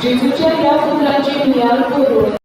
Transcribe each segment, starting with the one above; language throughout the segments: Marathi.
जेजूच्या या पुत्राची नियाळ करून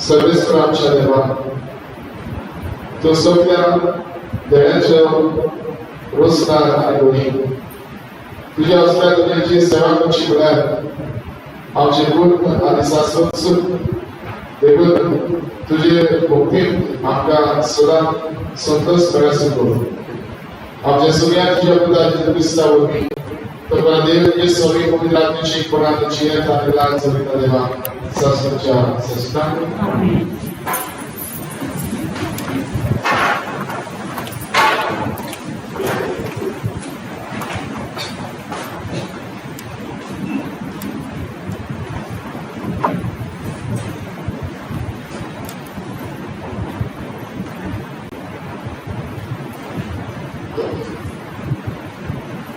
सर्वेश्वर आमच्या देवा, तो सगळ्या देण्याच्या रोजगार आणि गोडी तुझ्या असल्या दुनियाची सेवा करची म्हळ्यार आमचे गुण आणि शाश्वत सुख देखून तुझे भक्तीन आमकां सदां संतोष मेळासो करूं. आमच्या सगळ्या तुझ्या पुत्राच्या क्रिस्ता वरवीं तो देव हे सगळी पवित्र आत्म्याची कोणाची जियेत आणि लाग सविता देवा शाश्वतच्या शाश्वत. आमेन.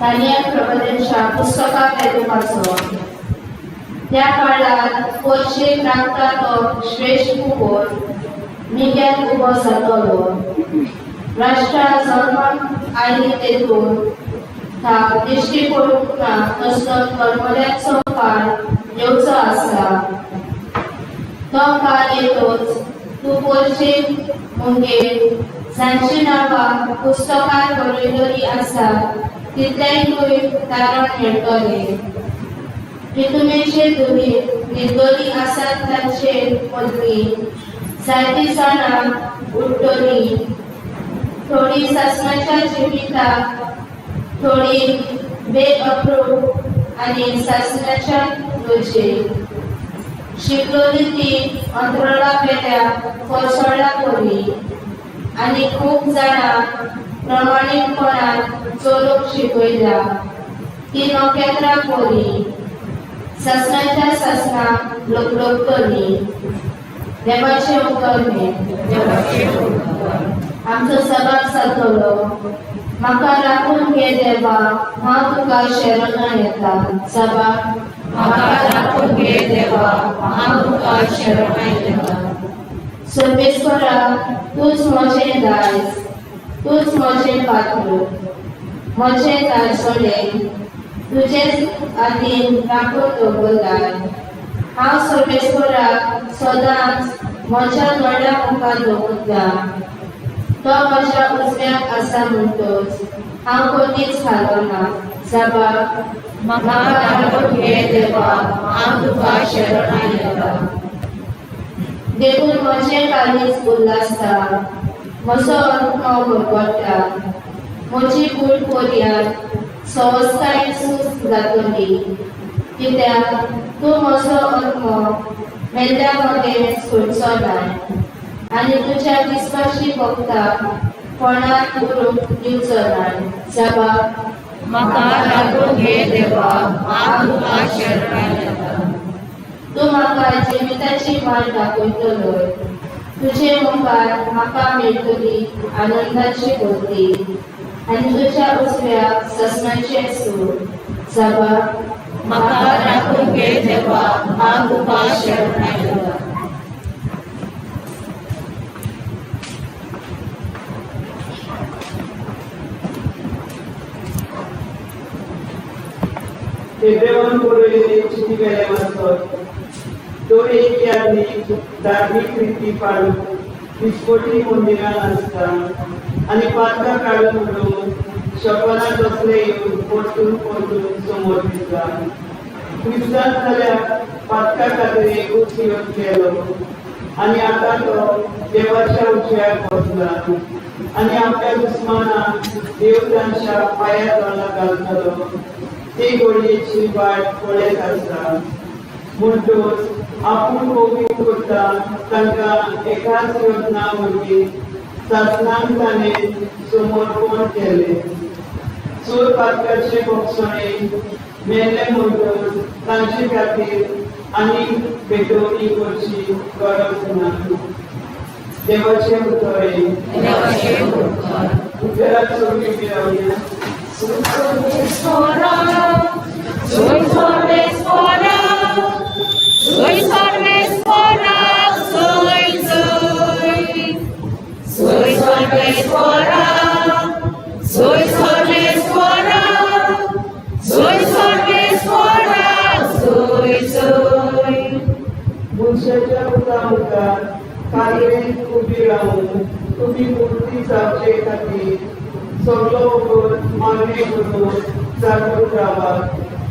दानियल प्रवचनाच्या पुस्तकात येवपाचो. त्या काळात पोर्शिक नांवता तो श्रेष्ठ कुबोर निग्यान उबो जातलो. राष्ट्रा जल्माक आयली तेतून ताक दिश्टी पडूंक ना तसलो कर्मल्याचो काळ येवचो आसा. तो काळ येतोच तूं पोर्शिक मुंगेर जांची नांवां पुस्तकांत बरयल्लीं आसा तितलेंय तारण मेळटलें. प्रितुमेचे दुरी निर्दोरी आसात तांचे मदली जायतीं जाणां उठटलीं. थोडी शासनाच्या जिविताक, थोडी बेअप्रूप आनी शासनाच्या दोचे. शिकलोली ती अंतराळा पेट्या कोसळ्ळा पडली आणि खूप जाणांक प्रमाणीकपणान चलोवंक शिकयला. ती नोकेत्रां पोरी ससनाच्या ससनाक लोकलोकतली. देवाचे उपकार आमचो सभाग सारकलो. म्हाका राखून घे देवा, हांव तुका शरण येता. सभाग म्हाका राखून घे देवा, हांव तुका शरण येता. सर्वेस्परा तूच म्हजें दायज, तूच म्हजें पात्र, म्हजें दायजोडें तुजेच आदीन राखून दवरलाय. हांव सर्वेस्पराक सदांच म्हज्या दोळ्या मुखार दवरता. तो म्हज्या उजव्याक आसा म्हणटच हांव कधीच हालोना. सभाग म्हाका राखून घे देवा, हांव तुका शरण येता. देखून म्हजें काळीज उल्हासता, म्हजो आत्मा भरभरता. म्हजी कूड पर्यंत संवस्थायेन सूज जातली. कित्याक तूं म्हजो आत्मा मेल्ल्या मदें सोडचो नाय आनी तुज्या विस्वासी भक्ताक कोणाक उरूंक दिवचो नाय. सभाग म्हाका राखून घे देवा, हांव तुका शरण येता. तूं म्हाका जिविताची वाट दाखयतलो. तुजे मुखार म्हाका मेळटली आनंदाची भोवती आनी तुज्या उजव्याक ससनाचें सूर. सभाग म्हाका राखून घे देवा, हांव तुका शरण येता. देवान बरयले चिठी गेले मास्तर. तो एक यादी धार्मिक रिती पाळून विस्फोटी मंदिरान आसता आनी पातकां काडून उडोवन शपनां कसले येवन परतून परतून समोर दिसता. क्रिस्तांव जाल्यार पातकां खातीर एकूच दिवस केलो आनी आतां तो देवाच्या उजव्यार बसला आनी आपल्या दुस्मानाक देव तांच्या पांया तळा घालतलो. ती घडयेची वाट पळयत आसता. म्हणटच आपूण कौतुक करता तांकां एकाच योजना वरवीं सासणांक ताणें समर्पण केलें. चोर पातकाचे भोगसणे मेल्ले म्हणटच तांचे खातीर आनी भेटवणी करची गरज ना. देवाचे उतरे उतराक सोडून रावया. मनशाच्या मुखार कालवेन उबी रावन तुमी मुर्ती जावचे खातीर सगळो वगत मागणी करून जागृत रावात,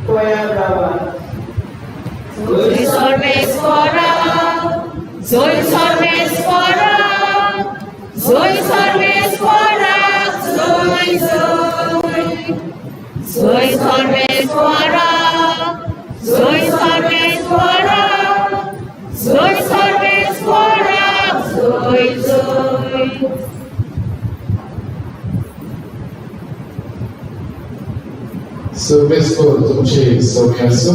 तयार रावात. सर्वेस्पर तुमचे सौम्य असो.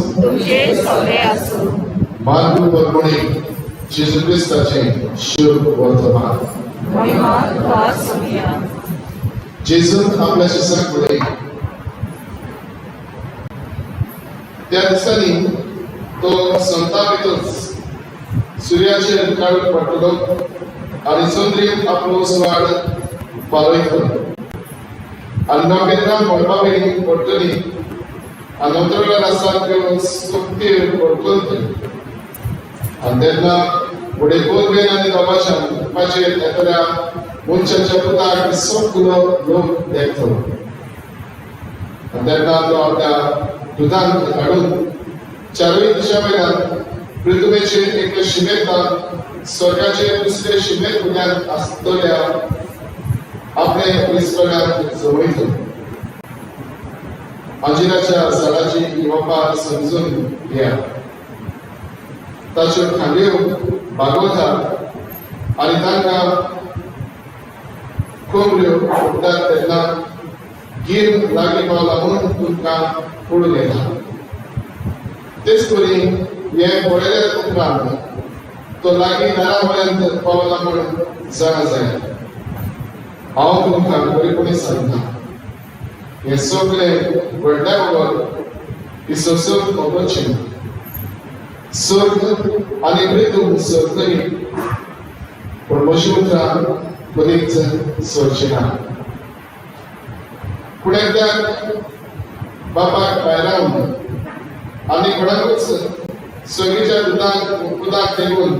मार्ग परमणे जेजू क्रिस्ताचे शुभ वर्तमान. जेजून आपल्या शिष्यांकडे त्या दिसांनी तो संतापितच सूर्याचेर काळोख पडटलो आनी चंद्रेक आपलो सुवाळ पालयतलो आनी नोकेत्रां पडपावेली पडटली आनी अंतराळार आसात त्यो सोबतीर पडटल्यो आनी तेन्ना फुडें पोरबेन आनी तमाशान पाचेर येतल्या मनशाच्या पुताक सगलो लोक देखतलो आनी तेन्ना तो आपल्या दुदान काडून चारूय दिशा वयल्यान पृथ्वीचे एक शिमेंतान स्वर्गाचे दुसरे शिमेंत फुड्यान आसतल्या आपले इस्पराक जवळयतलो. आजिराच्या झाडाची येवपार समजून घ्या. ताच्यो खांद्यो भागवता आनी तांकां कोंबड्यो फुटतात तेन्ना गीर लागीं पावला म्हणून तुमकां पळून येता. तेच करी हे पळयल्यार तुमकां तो लागीं घरा पर्यंत पावला म्हणून जाणा जाय. हांव तुमकां खरेपणी सांगता, हे सगळें व्हडल्या बरोबर इसोसून वचचें ना. स्वर्ग आनी मृत्यू सोडटली, पूण पशुपुत्रान कधीच सोडचें ना. पूण एकदां बापाक भायर रावन आनी कोणाकूच सगळीच्या दुदाक तेगून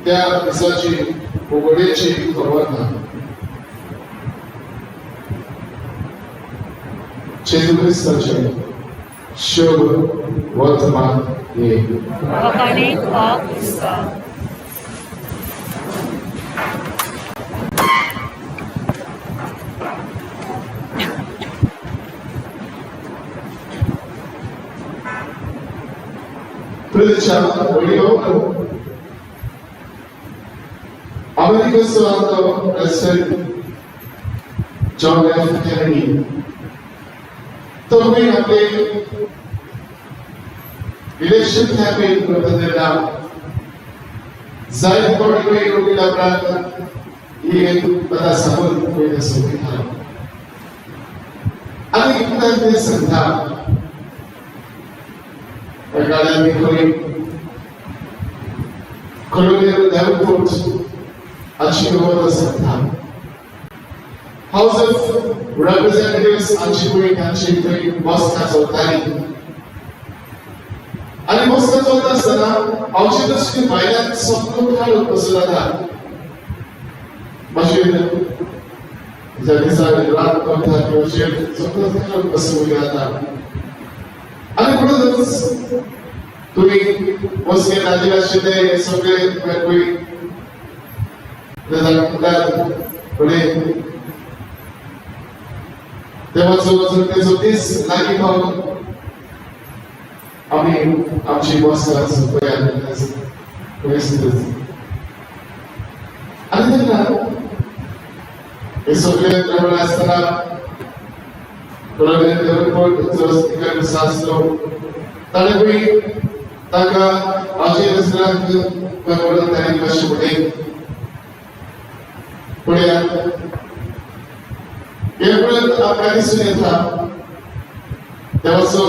त्या दिसाची उगडेची खबर ना. जेजू क्रिस्ताचें शुभ वर्तमान येईल. Konkani Mass. Predica video America Santo President John F. Kennedy. तो मी आपले इलेक्शन कॅम्पेन करता तेन्ना जायत कोणी वेगवेगळ्या प्रांत ही एक कथा सांगून पयलें सोदिता. आनी एकदां ते सांगता एकाड्यान खंय colonial airport achievement सांगता. House of Representatives achieving achieving Moscow चलताली. आणि मस्का चलता आसतना हांवची दृश्टी भायल्यान सगळो काडून बसून जाता. मातशें ज्या दिसा रात करता किंवा शेत सगळो काडून बसून जाता. आणि म्हणूनच तुम्ही मस्के नाजील आशिल्ले सगळे पळय फुडें देवाचो तेचो दीस लागीं पावलो. आमी आमची मस्का आनी तेन्ना हे सगळे प्रमाणे आसतना ताणें पळय ताका आजी नसराक परवडून ताणें कश्ट पडले. पळयात हे पळयत आमकां दिसून येता देवाचो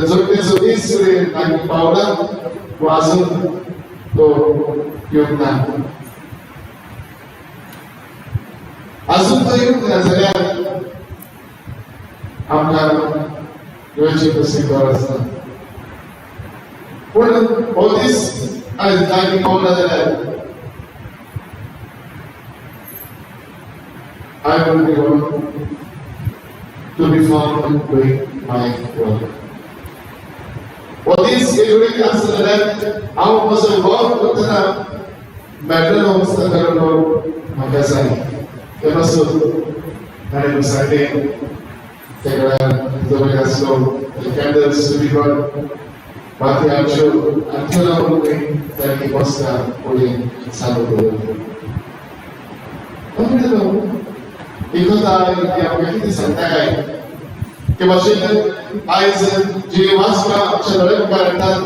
जगतेचो दीस लागीं पावला वा आजून तो येवंक ना. आजून तो येवंक ना जाल्यार आमकां येवची कशी गरज आसता. पूण हो दीस आयज लागीं पावला जाल्यार I will be going to be found with my work. What is every answer that how was a work with the matter of the Karano Magazine? There was a Sunday, the slow, the candles to be brought, but the actual until our way that he was putting Salvador. एकदा आमकां कितें सांगता काय की भाशेन आयज जी वाचपां आमच्या दोळे मुखार येतात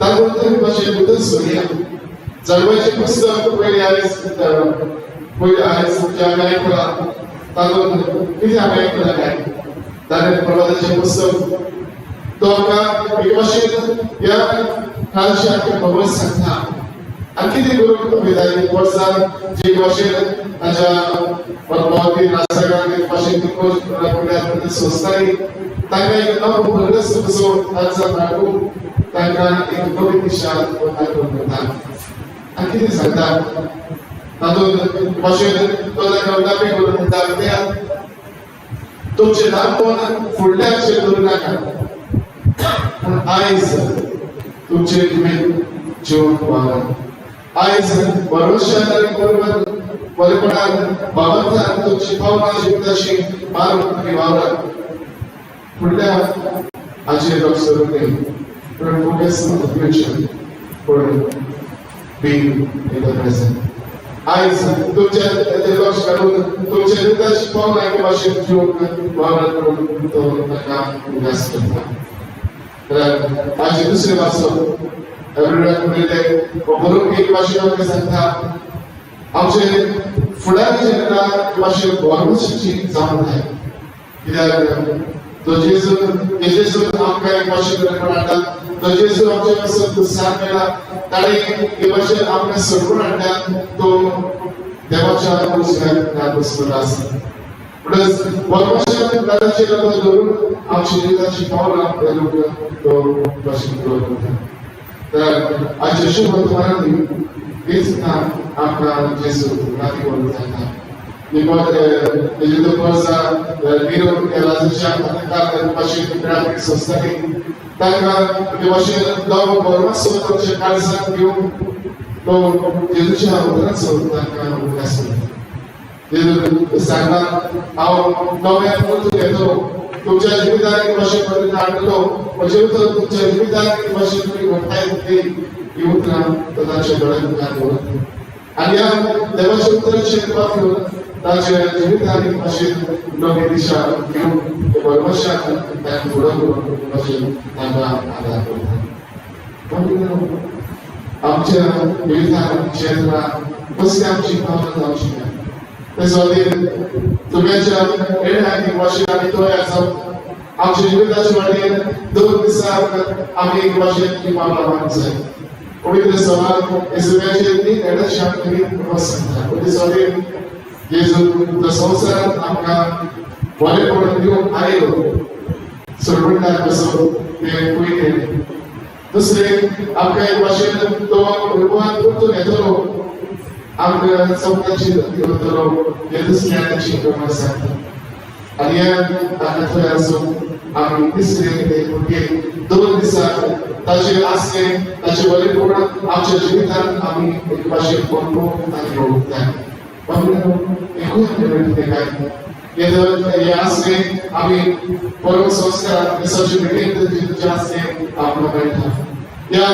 तातूंत भाशेन उदक सोदया. जळवाचें पुस्तक पयलीं आयज जें आमी आयकलां तातूंत कितें आमी आयकलां काय ताणें प्रवादाचें पुस्तक तो आमकां एक भाशेन ह्या काळची आमकां खबर सांगता. आनी कितें करून विधायक वर्सां जे भाशेन ताच्या परमावती राजकारण भाशेन पुण्यात संस्थांनी तांकां एक नवो भरस कसो तांचा नाटून तांकां एक नवी दिशा दाखोवन करता. आनी कितें सांगता तातूंत भाशेन तो ताका उदापी करून म्हणटा कित्याक तुमचें ल्हानपण फुडल्याचेर दवरूं नाका पूण आयज तुमचें तुमी जिवन वावरा. आयज भरोशान आनी बरेपणान बाबतींत तुमची भावना जिवनाची मारून तुमी वावरा. फुडल्या हाचेर लक्ष दवरून न्ही पूण फोकस ऑन द फ्युचर पूण बीइंग इन द प्रेझेंट. आज तुमच्या लक्ष घालून तुमच्या जिविताची पावलं एका भाषेत घेऊन वावरत करून तो काम विकास करता. तर आज दुसरे भाषा एवढे बरोबर एक भाषेवर सांगता आमचे फुडारी जनता भाषेत गौरवाची जाण आहे. कित्याक तो जेजू आमकां एक भाशेन हाडटा. तो जेजू आमचे पासून साथ मेळ्ळा. ताणें हे भाशेन आमकां सोडून हाडटा. तो देवाच्या कुर्सीर बसलेलो आसा. म्हणटच परमेश्वरान दादाची लग्न धरून आमच्या जिविताची पावलां तो भाशेन करता. तर आजच्या शुभ वर्तमानांनी हीच आमकां जेजू नाती करून सांगता. Begitu kuasa biru Elasia katakan pasien berarti sosial. Tangga pasien dalam bermasuk dalam sekalisan biu to Elasia bukan sosial bukan. Jadi sana awal Novena Masses itu तुमच्या जिवितांत भाषेत काढलो म्हणजे तुमच्या जिवितांत भाषेत घडताय ती उतरा तदाच्या डोळ्यात आणि या देवाच्या उतराचे पासून ताच्या जिवितांत भाषेत नवी दिशा घेऊन परमेश्वरान त्यांना पुढे भाषेत तांबा आधार करतात. आमच्या जिवितांत क्षेत्रात कसली आमची भावना जावची नाही. तुम्हाच्या येण्याची भाषेत आम्ही तो आमच्या जिविताच्या वाटेन 2 दिसांक आम्ही एक भाषेत पावलां मारताय. पवित्र सवाल इसमेचे ती एडा शांती प्रसन्न. पवित्र सवाल जेजू तो संसारात आमकां बरे पडून दिवून आयलो. सर्वंटाक बसून ते पयले. दुसरे आमकां एक भाशेन तो रुपान परतून येतलो. आमकां सवकाची येतलो हे दुसऱ्याची गमत सांगता. आणि आता थंय आसून आमी तिसरे भुरगे 2 दिसांक ताचे आसले ताचे बरेपण आमच्या जिवितांत आमी एक भाशेन पळोवंक आनी ओळखताय. एकूच मिनट काय हे आसले आमी परम संस्कार मिसाची मिटींग जे आसले आमकां मेळटा. या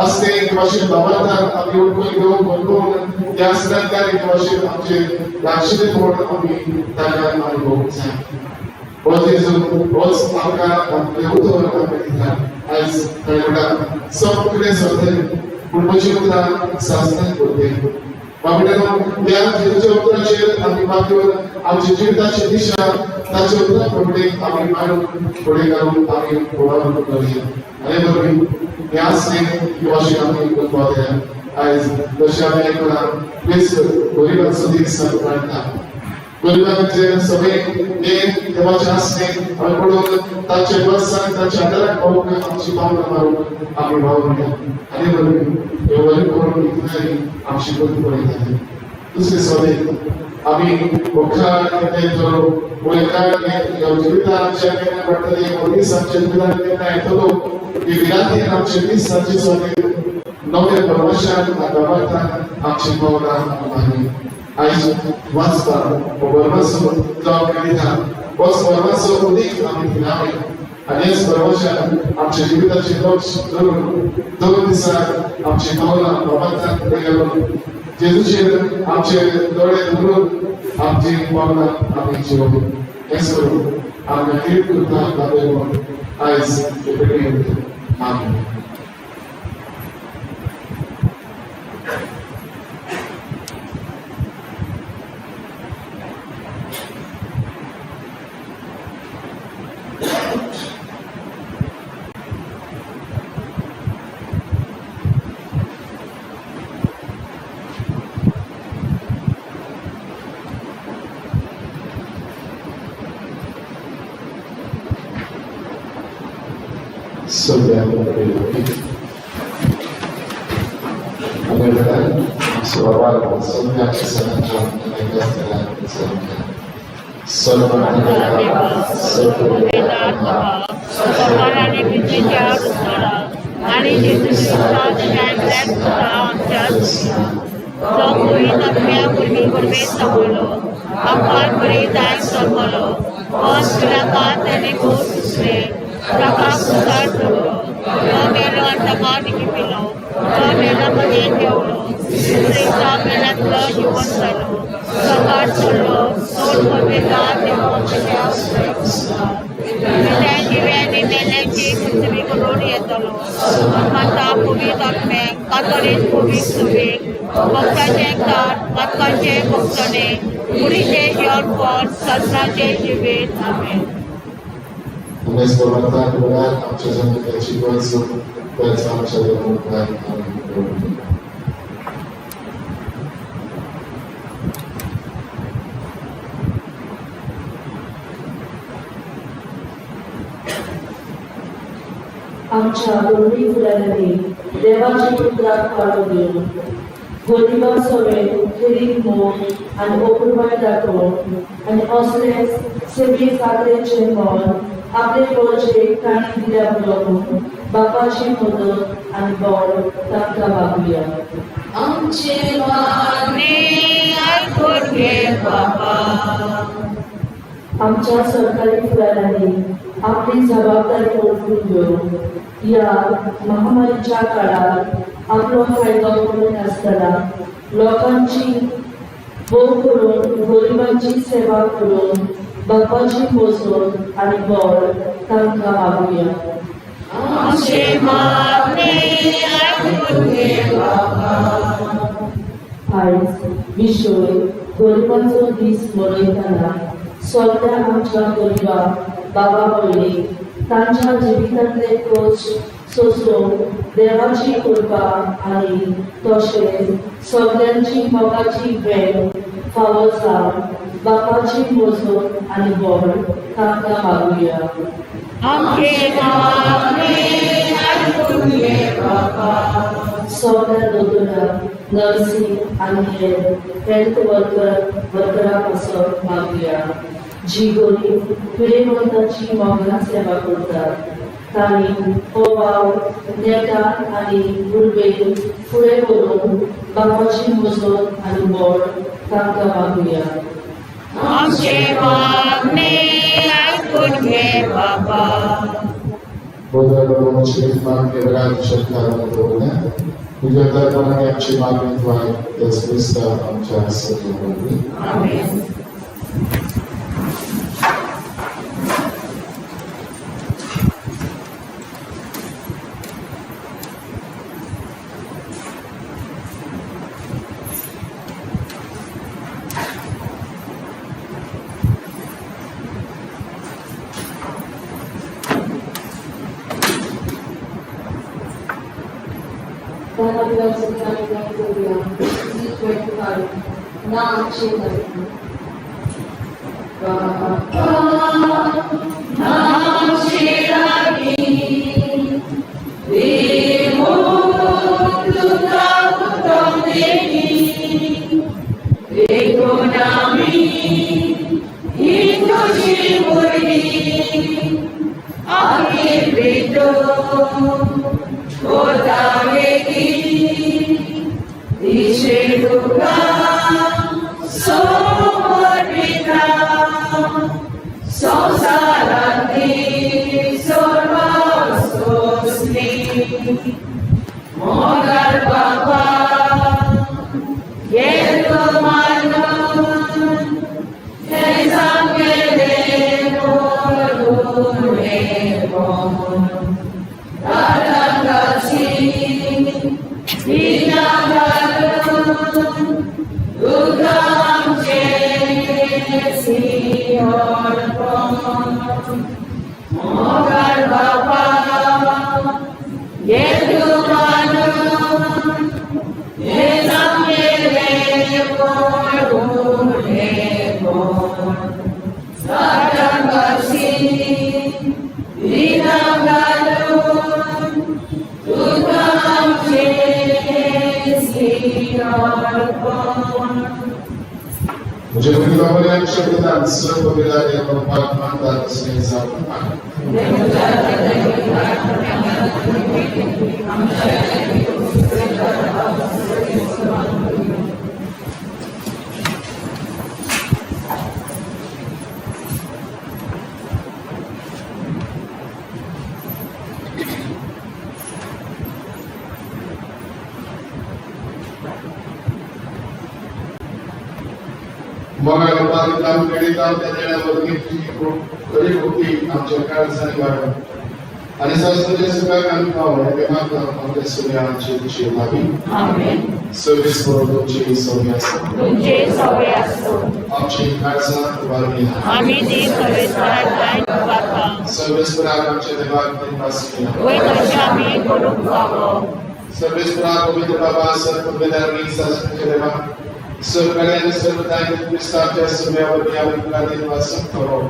आसले एक भाशेन बाबांतान आमी ओळखून घेवंक पळोवन त्या आसल्यान एक भाशेन आमचे लागशिल्लेपण आमी ताका अनुभवूंक जाय. होच आमकां उतर मेळटा. आज कळटा सब कितें सोदलें पूण म्हजी उतरां सासनान करते. बाबड्यानो त्या जेजूच्या उतराचेर आमी वागून आमच्या जिविताची दिशा ताच्या उतरा प्रमाणे आमी मारून फुडें घालून आमी फुडार करूया. आनी बरोबर हे आसले ही भाशेन आमी करपाक आज जशें आमी आयकलां प्लीज गरिबांचो दीस काडटा. गरिबांचे सगळे हे देवाचे आसले आमी पळोवन ताचे वर्सान ताच्या आदाराक पावूंक आमची पावलां मारूंक आमी वावुरया. आनी बरोबर हे बरें करून इतली आमची बरी पळयताली. दुसरे सगळे आमी मुखार कितें धरो मुखार जिवितांत आमच्या केन्ना पडटली मनीस आमच्या जिवितांत केन्ना येतलो ही विरांती आमचे दीस ताचे सगळे नवे परमेश्वरान गांवांतल्यान आमची पावलां मारूया. आज वाचता परमेश्वर जावं करिता वच परमेश्वर उदीक आमी दिनावे. आनी हेच परमेश्वरान आमच्या जिविताचें लक्ष धरून 2 दिसांक आमची पावलां गांवांतल्यान फुडें घालून जेजूचेर आमचे दोळे धरून आमची पावलां आमी जिवोवया. हेच करून आमकां कीर्त करता लागून आयज हे भेटेन आमीन. Sunday Konkanni Mass Online Sunday आणि तो मेलामध्ये ठेवलो स्त्रीचा मेलातलं जीवन झालो सकाळ चढलो सोड पवेला देवाच्या त्या दिव्यांनी मेल्याची पृथ्वी करून येतलो माता पुवीत आत्म्याक कातरीत पुवीत सुवीक भक्ताचे कात मातकांचे भक्तने मुलीचे जीवन सत्राचे जिवीत आमेन. Nós vamos estar agora a gente vai te conhecer para a gente vai आमच्या दोन्ही फुलांनी देवाची पुत्रात पाडू देऊ गोलिबा सवय खेरीत मोग आणि ओपरवाय दाखवून आणि असलेच सगळी साखरेचे मन आपले गोडचे काणी दिल्या बरोबर बापाची मदत आणि बळ तांकां मागुया. आमचे मागणे ऐकून घे बाबा. आमच्या सरकारी फुलांनी आपली जबाबदारी ओळखून घेऊन या महामारीच्या काळात आपलो फायदा करून असताना लोकांची भोग करून गरिबांची सेवा करून बापाची मजत आणि बळ तांकां मागुया. आमचे मागणे ऐकून घे बाबा. आयज विश्व गरिबांचो दीस मनयतना सगळ्या आमच्या गरिबांक बाबा पयली तांच्या जिवितांतले कश्ट सोंसून देवाची कृपा आणि तशेंच सगळ्यांची मोगाची भेट फावो जावन बापाची मजत आणि बळ तांकां मागुया. आमचे मागणे ऐकून घे बाबा. सगळ्या दोतोरांक नर्सी आणि हेल्थ वर्करां पासत मागुया जी गरीब पिडेमंतांची मोगान सेवा करतात. तांणी हो भाव नेटान आनी उर्बेन फुडें व्हरून बापाची मजत आनी बळ तांकां मागुया. आमचे मागणे ऐकून घे बाबा. Poder motivar quebrar de chegar né? Podia dar para que a gente vai expressar a chance de Amém. Muchas gracias por la yang bermanfaat dan मग आपण काम केले तर त्याच्या वर्गीची खरी होती आमच्या काळासाठी वाढ आणि संस्थेचे सुद्धा काम पाहून तेव्हा आमच्या सूर्याची शिवावी आमेन सर्विस तुमची सवय असो तुमचे सवय असो आमची काळजा वाढली आम्ही ती सर्विस करायला वाटा सर्विस पर आमच्या देवाकडे पास केला वय तशी आम्ही करून जावं सर्विस पर पवित्र बाबा सर्ववेदांनी शासन देवा सर्वकल्याण सर्वदाय क्रिस्ताच्या सूर्यावर यावर वासन करो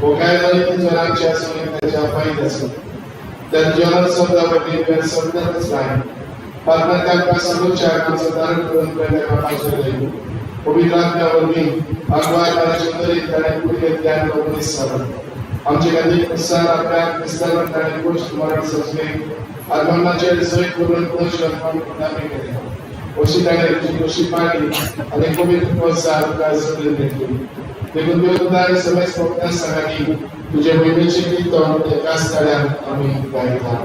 वो काय नाही जनाच्या सूर्याच्या फायद्याचं तर जन शब्दावरती वेळ शब्दातच नाही परमात्म्याच्या समोच्चारांचं धारण करून प्रेरणा पाहिजे पवित्र आत्म्यावरती अगवाय करायचे त्याने पुढे ज्ञान करून साधन आमचे कधी प्रसार आपल्या विस्तारण आणि गोष्ट मरण सजले आत्माचे सोय करून पुनर्जन्म प्रदान केले ओशिताने गोष्टी पाहिली आणि पवित्र प्रसार काय सगळे देखून देवदारी समय स्वप्न सगळ्यांनी तुझे महिमेचे गीत एका स्थळात आम्ही गायला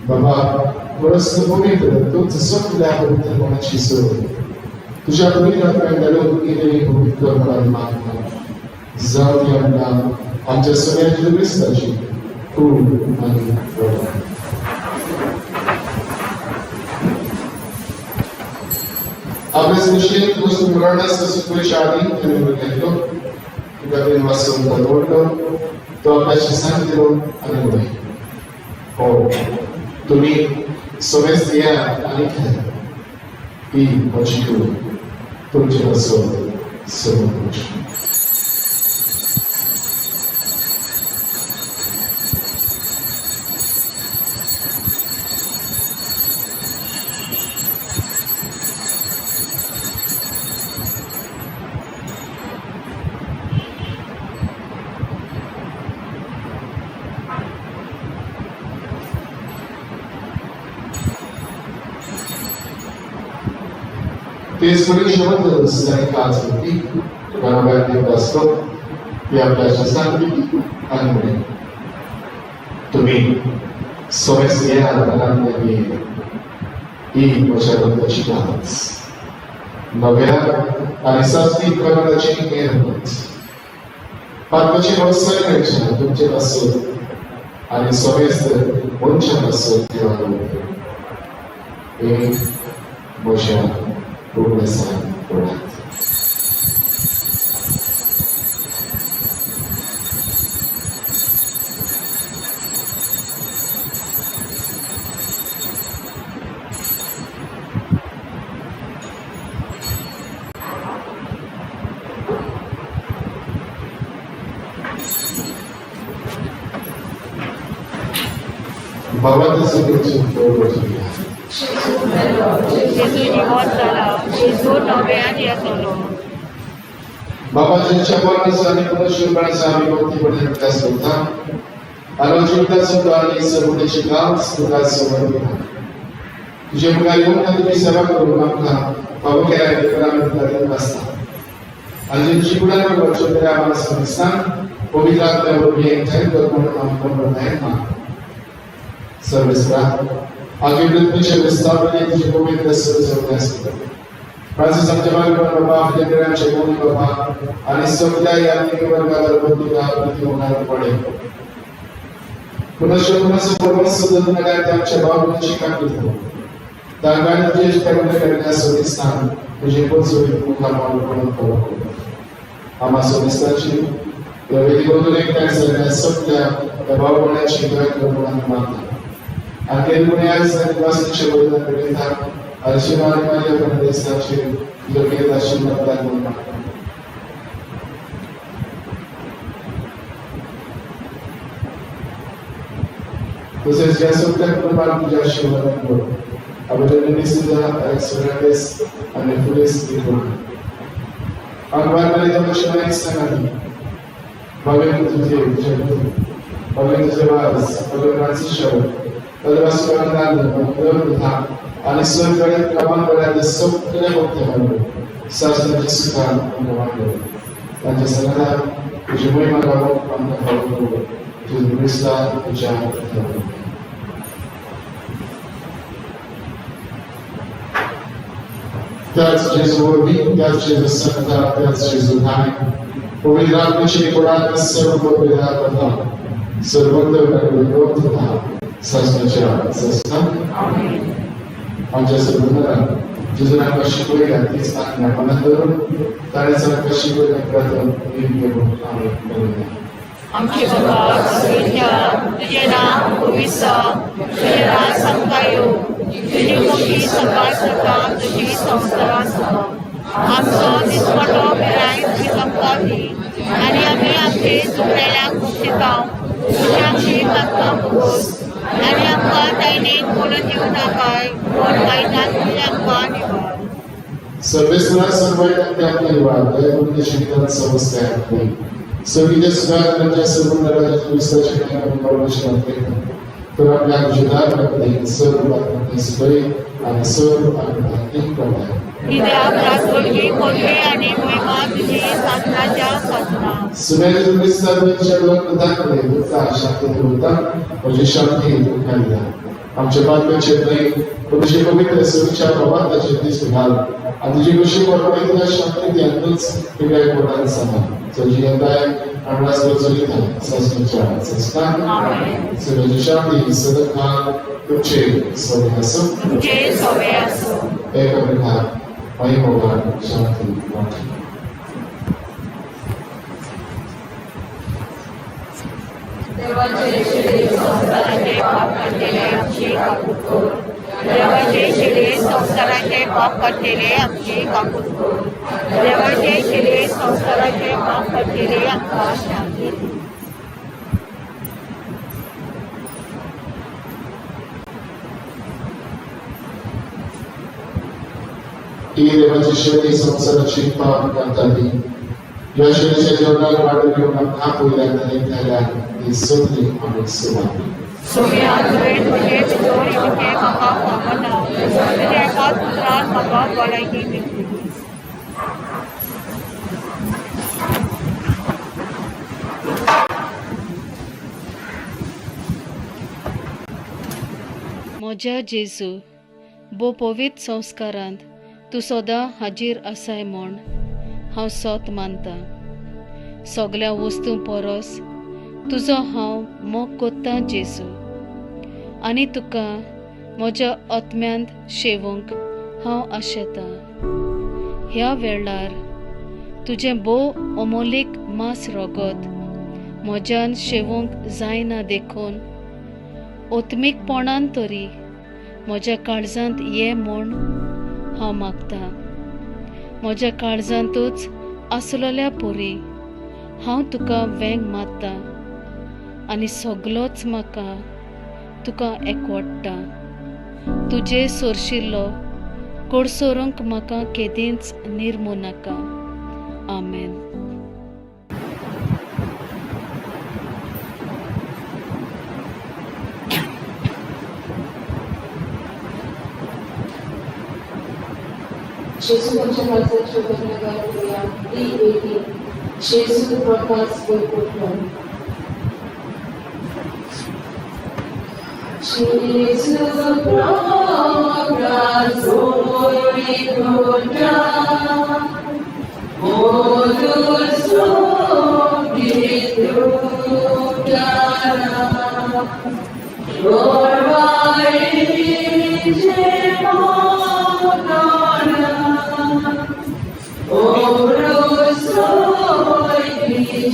बाबा परस्पर पवित्र तुझं स्वतःला पवित्र होण्याची सोय तुझ्या पवित्र आत्म्याला केलेली पवित्र मला मागणं जाऊ दे आमच्या सगळ्यांची क्रिस्ताची खूप आणि आपल्या निश्चित वस्तू पुराणास सुखच्या आधी तुम्ही घेतलो तुझ्या वाचून ओढलो तो आपल्याशी सांगितलो आणि बोले हो तुम्ही सोमेस या आणि ही वस्तू तुमच्या सोबत सोबत तेच परीक्षेबद्दल काज होती गणपती असतो ती आपल्याशी सांगली आणि म्हणे तुम्ही समस्या ही वर्षाबद्दलची कामच नव्या आणि शास्त्रीय करण्याची मेहनत पाचची व्यवसाय तुमचे असो आणि समेस्तर वंचन असो तेव्हा मोशा progressar por ela. Baba da seguinte forma बाबाजींच्या वर्णसाने पुनर्शिवपणासाठी भक्तीपणे विकास होता आलोचिता सुद्धा आणि सर्वतेची गाव सुद्धा समर्पित तुझे मुला येऊन तुम्ही सेवा करून आमका पावकेला असता आणि जीवनावर वर्षभर आम्हाला समजता पवित्र आत्म्यावर एक थैत करून आम्हाला नाही मा सर्वस्रा आगे पृथ्वीचे विस्तारणे तुझे पवित्र सर्व असते प्राचीन संजमाल बाबा आपल्याकडे बोली बाबा आणि समुदाय या वर्गाला बंधुला प्रति होणार पडे पुनश्च परमसुद्ध आमच्या भावनेची काढली तांगाने तुझे कर्म करण्यास स्थान तुझे पण सोयी मुखाला मानून करू आम्हा सोयीस्ताची या वेदिकेवरून एकट्या सगळ्या सगळ्या त्या भावपणाची गाय करून मानतात. आणि कोणी आज निवासाचे बलिदान करीतात आशीर्वाद माझ्या प्रदेशाचे योग्य आशीर्वाद दाखवून मागतात. तसेच या सगळ्या कुटुंबाला तुझ्या आशीर्वादामुळे अभिनंदनी सुद्धा Fernandes आणि पुलिस दिलं. अगवान दर्शनाने सांगितले भगवान तुझे भगवान तुझे वारस भगवान शिष्य आणि स्वर्गाकडे प्रमाण करायला सगळे भक्त शास्त्राची सुद्धा त्यांच्या सगळ्या तुझी महिमा गावून तुझी मिसला तुझ्या त्याच जेजूवरवी त्याच जेजू संता त्याच जेजू धाय पवित्र आत्म्याची गुणात सर्व पवित्र करता सर्वत्र शासनाच्या संस्था आमच्या सर्वांना जेजूना कशी करूया तीच आज्ञा मनात धरून तारेचा कशी करूया प्रथम आमचे बाबा तुझे नाम तुझे राज संकायो तुझी मोठी सकाळ सकाळ तुझी संस्कारासह आमचो दिसपटो पिराय तुझी संपादी आणि आम्ही आमचे चुकलेल्या मुक्तिकाव तुझ्याशी मागता मुगोस आणि आमकां दैनीक बोलून दिवं नाकाय कोण वायटात तुझे आमकां निवड सर्वेसना सर्वांना आपल्या निवाड दयावंत शिकतात समस्या सगळीच्या सुधारणांच्या सर्व नराच्या विस्ताराची आपण परमेश्वर करतो तर आपल्या गुजरातमध्ये सर्व बातम्यांनी सगळे आणि सर्व आत्मिक प्रमाण कित्याक राजवटी कोणते आणि महिमा तुझी सासनाच्या सासना सुमेर तुम्ही सर्वांच्या लोकदाकडे होता शांती होता म्हणजे शांती खाली आमच्या बातम्याचे नाही तुझे पवित्र सुरक्षा प्रवाहाचे दिस घाल आणि तुझी कशी परमेश्वर शांती द्यातच ते काय कोणाला सांगा तुझी यंदाय आम्हाला सुरक्षित आहे शासनाच्या संस्था सर्वांची शांती सदका तुझे सवय असो तुझे सवय असो एक प्रकार महिमा शांती देवाचे शिले संस्काराचे पाप करतेले आमची काकूत कर देवाचे शिले संस्काराचे पाप करतेले आमची काकूत कर देवाचे शिले संस्काराचे पाप करतेले आमकां शांती दी ही देवाची शैली संसाराची पाप करताली या शैलीच्या जीवनाला वाढू घेऊन हा पहिल्या खायला ही सोडली आणि सुमारली सोम्या तुवें तुजे भितर येवचे म्हाका फावना तुज्या एका पुत्रान म्हाका भलायकी दिली म्हज्या जेजू बो पवित्र संस्कारांत तूं सदां हाजीर आसाय म्हूण हांव सोत मानतां सगळ्या वस्तू परस तुजो हांव मोग कोत्तां जेजू आनी तुका म्हज्या आत्म्यांत शेवूंक हांव आशेतां ह्या वेळार तुजें भोव अमोलीक मास रोगत म्हज्यान शेवूंक जायना देखून ओत्मीकपणान तरी म्हज्या काळजांत ये म्हूण हांव मागतां म्हज्या काळजांतूच आसलोल्या पोरी हांव तुका वेंग मारतां आनी सगलोच म्हाका तुका एकवडटा तुजे सोरशिल्लो कोडसोरूंक म्हाका केदींच निर्मू नाका आमेन Gesù concevato per la gloria di Dio. Gesù proclama il popolo. Gesù proclama il popolo. Modul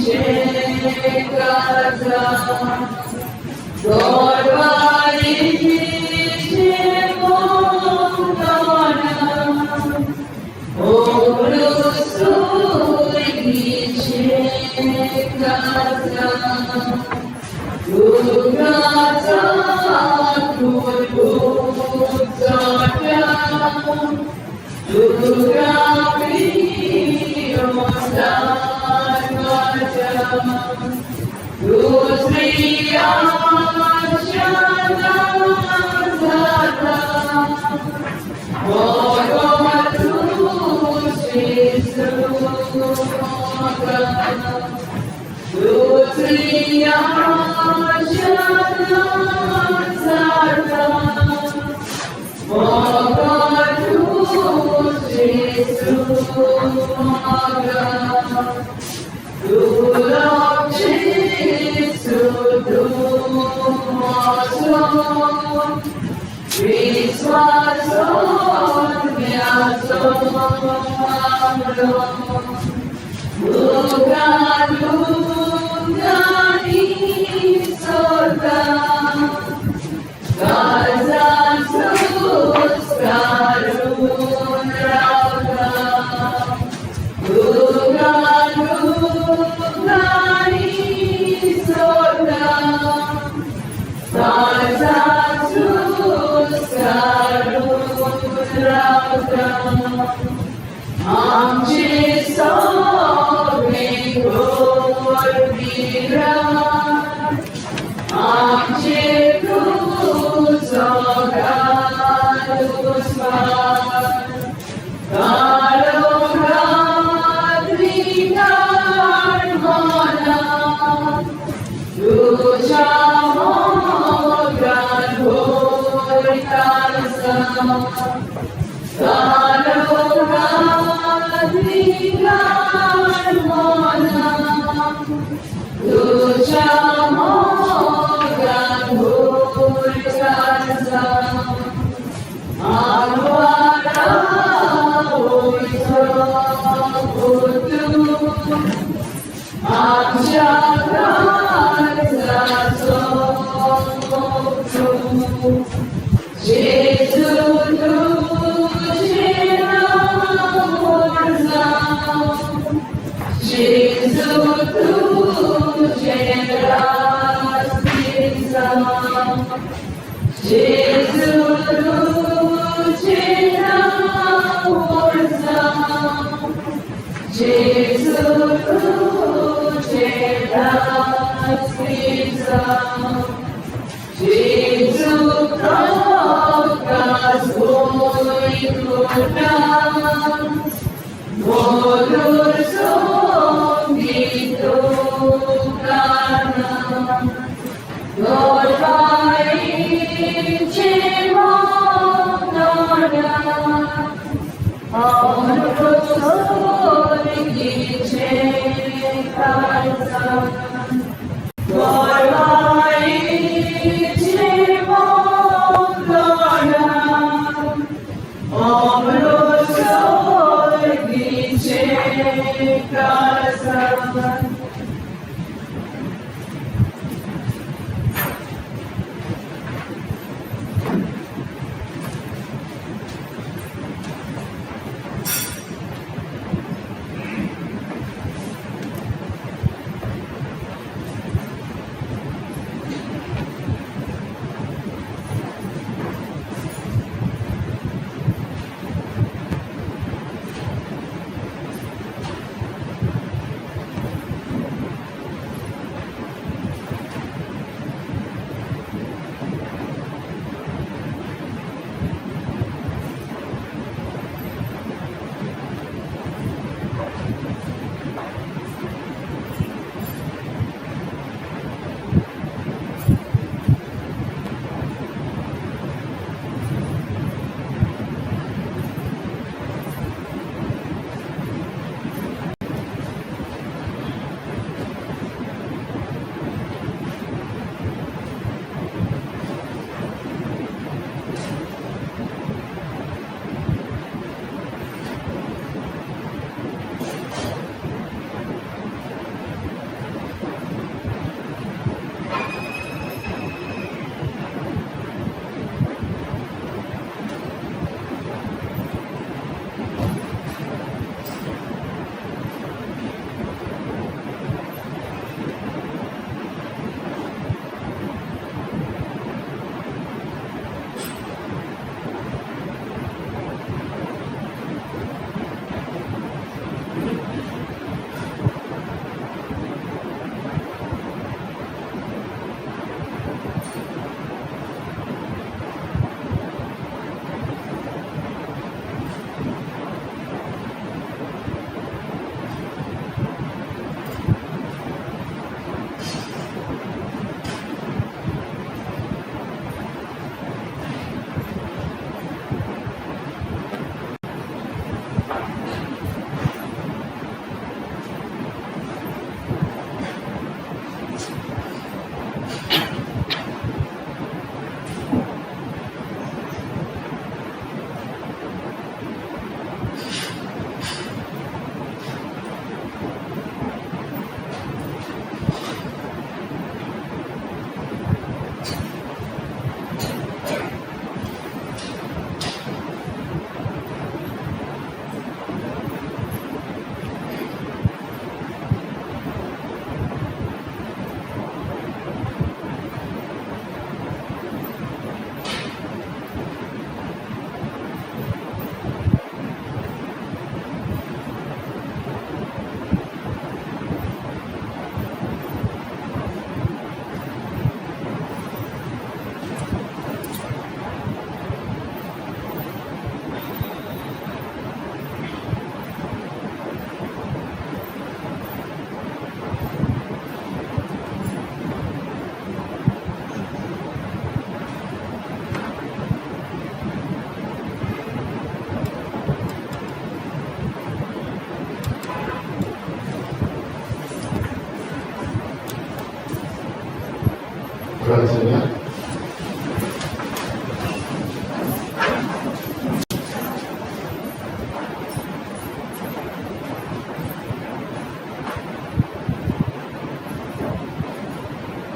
Hallelujah.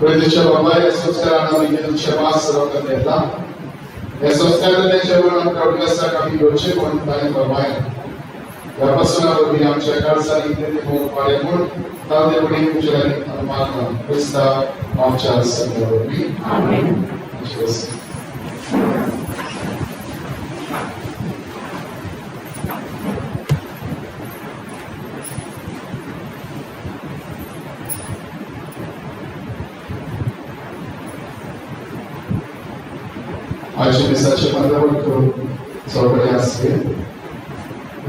Predice babai asociare la vigilia masă la catedra. Asociare de ceva în progresa ca vigoce con tani babai. La persona che abbiamo cercato di intendere fare molto, tante vogliamo cercare di amare questa marcia al Signore. Amen. Jesus. Oggi Misachi mandavo sobre assim.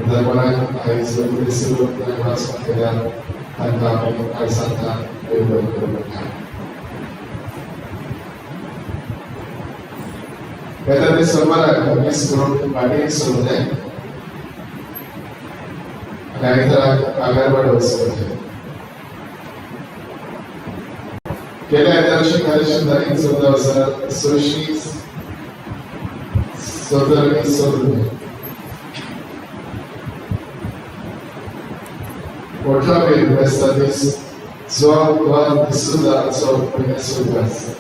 Agora a isso precisa da nossa material tanto a santa eu vou colocar. Esta semana nesse grupo bem sobre a entrada agora vai ser. Que a entrada da entrada sushis sobre outra vez, desta vez, só quando estudar, só conheço o resto.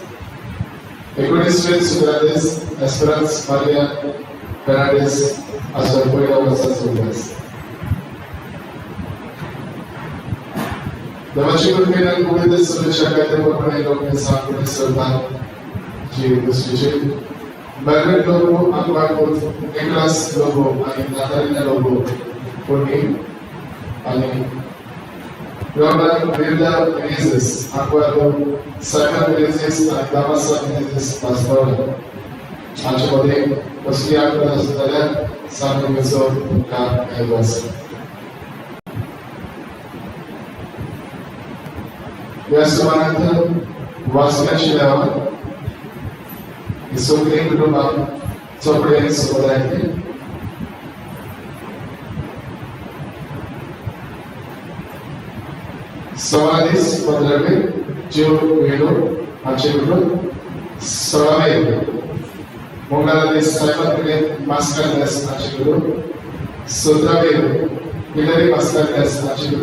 E conhecimento grandes, Esperança Maria Fernandes, a sua apoio a vossas vidas. Dapat berpindah kemudian sudah cakap dengan penelitian pensar konsultan di institusi. Bagai logo angkat kelas logo, angin natarina logo, puni, angin. Novena Masses, angkat Saibinn Masses, Novena Masses pastor. Anche pode, ossia angkat saudara sampai besok buka evaluasi. Biasa waspada isso que berubah sobre sebenarnya. Semanis penderbe jauh welo aceh selama mengalami Saibinn Mass aceh sudah welo Milagr Mass aceh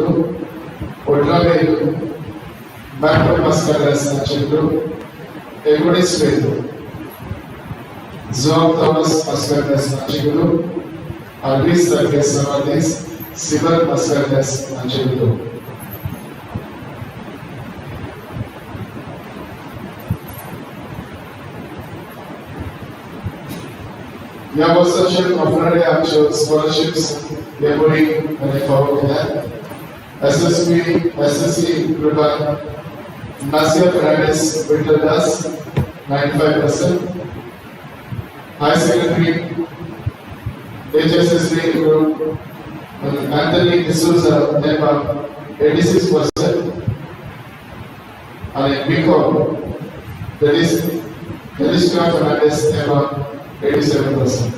outra vez Bhett Mass aceh egois welo João Thomas Mascarenhas Antigo, Alvista Fernandes, Saibinn Mascarenhas Antigo. Já você chega a frente a scholarships, depois a reforma SSC Grupa Nasir Fernandes Bhett 95%. High Secondary HSSB Group Anthony D'Souza Nepal 86% and BCom Fernandes Nepal 87%.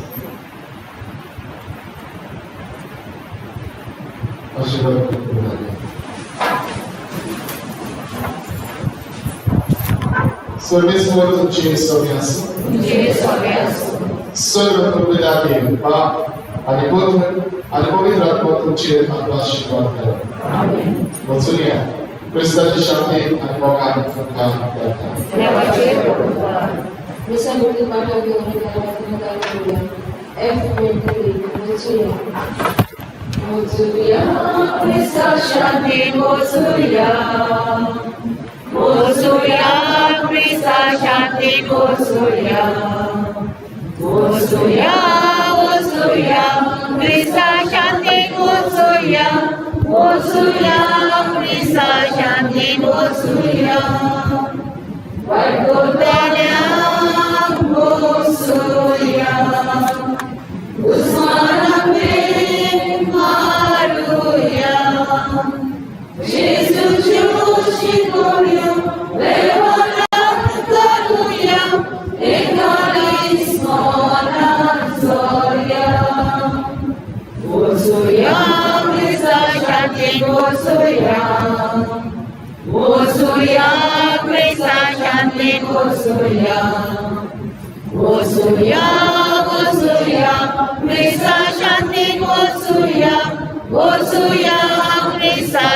So this was Jesus Sir Propriedade ali pode contigo a palavra. Amém. Maksudnya, prestasi syarti advokat bisa berkepada negara F23 Mozulia prestasi syarti Mozulia prestasi syarti Mozulia Krista Shanti Mozulia Krista Shanti Mozulia Vargodanya Mozulia Usmaname Maruya Jesus Chushikoria Levana Taruya Ekaris Mona Zoria Mozulia Krista Shanti Mozulia Wosuya, Krista Shantin, Wosuya. Wosuya, Wosuya, Krista Shantin, Wosuya. Wosuya, Krista